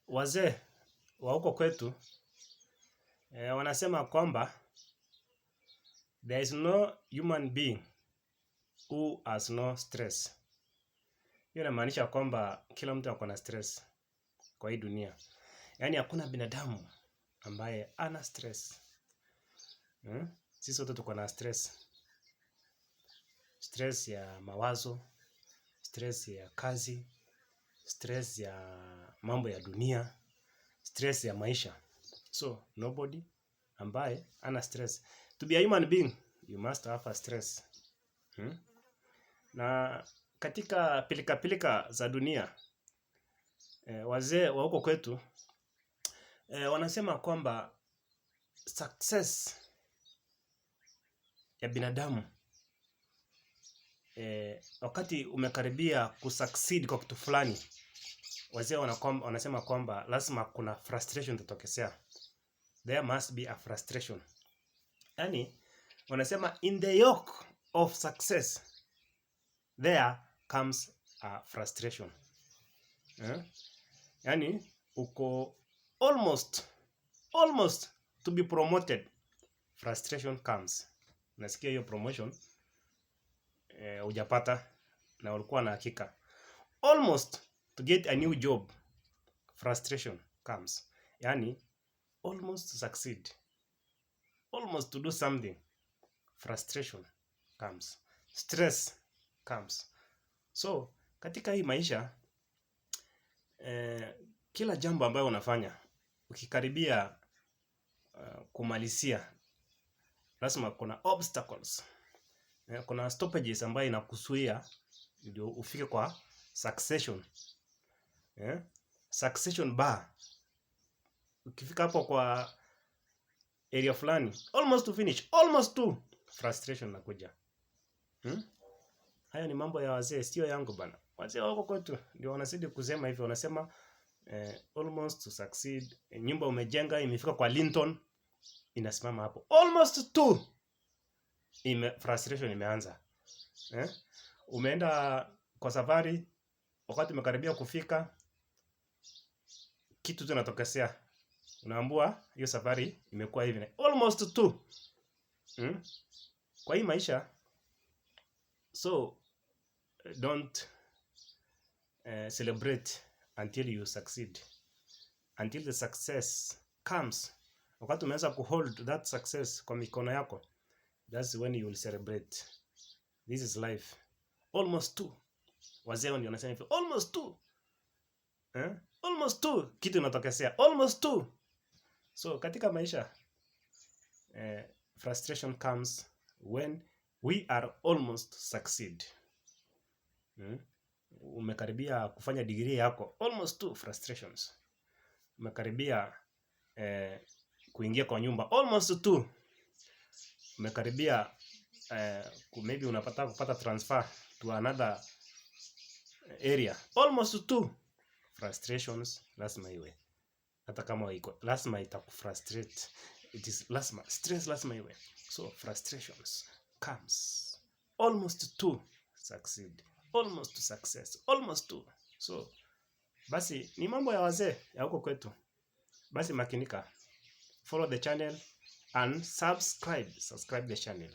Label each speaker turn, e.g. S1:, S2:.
S1: Wazee wa huko kwetu wanasema kwamba there is no human being who has no stress. Hiyo inamaanisha kwamba kila mtu ako na stress kwa hii dunia. Yaani hakuna binadamu ambaye ana stress. Sisi wote tuko na stress. Stress ya mawazo, stress ya kazi, stress ya mambo ya dunia, stress ya maisha. So nobody ambaye ana stress. To be a human being, you must have a stress. Na katika pilika pilika za dunia, wazee wa huko kwetu wanasema kwamba success ya binadamu, wakati umekaribia kusucceed kwa kitu fulani, wazee wanasema kwamba lazima kuna frustration itatokea. There must be a frustration. Yaani wanasema in the yoke of success there comes a frustration. Yaani uko almost to be promoted, frustration comes. Nasikia hiyo promotion hujapata na ulikuwa na hakika. Almost to get a new job, frustration comes. Yaani almost to succeed, almost to do something, frustration comes, stress comes. So katika hii maisha kila jambo ambayo unafanya ukikaribia kumalizia, lazima kuna obstacles, kuna stoppages ambayo inakuzuia ndio ufike kwa succession bar. Ukifika hapo kwa area fulani, almost to finish, almost to, frustration inakuja. Haya ni mambo ya wazee, sio yangu bana. Wazee wako kwetu ndio wanazidi kusema hivyo, wanasema almost to succeed. Nyumba umejenga imefika kwa Linton, inasimama hapo almost to, frustration imeanza. Umeenda kwa safari, wakati umekaribia kufika, kitu kinatokea, unaambua hiyo safari imekuwa hivi, almost to. Kwa hii maisha, so don't celebrate until you succeed, until the success comes. Wakati umeanza kuhold that success kwa mikono yako, that's when you will celebrate. This is life. Almost to. Wazee ndio wanasema hivyo, almost to. Almost to, kitu inatokea, almost to. So katika maisha frustration comes when we are almost succeed. Umekaribia kufanya degree yako, almost to, frustrations. Umekaribia kuingia kwa nyumba, almost to. Umekaribia maybe unapata kupata transfer to another area, almost to, frustrations lazima iwe. Hata kama iko lazima itakufrustrate, it is lazima, stress lazima iwe. So frustrations comes almost to succeed, almost to success, almost to. So basi ni mambo ya wazee ya huko kwetu. Basi makinika, follow the channel and subscribe the channel.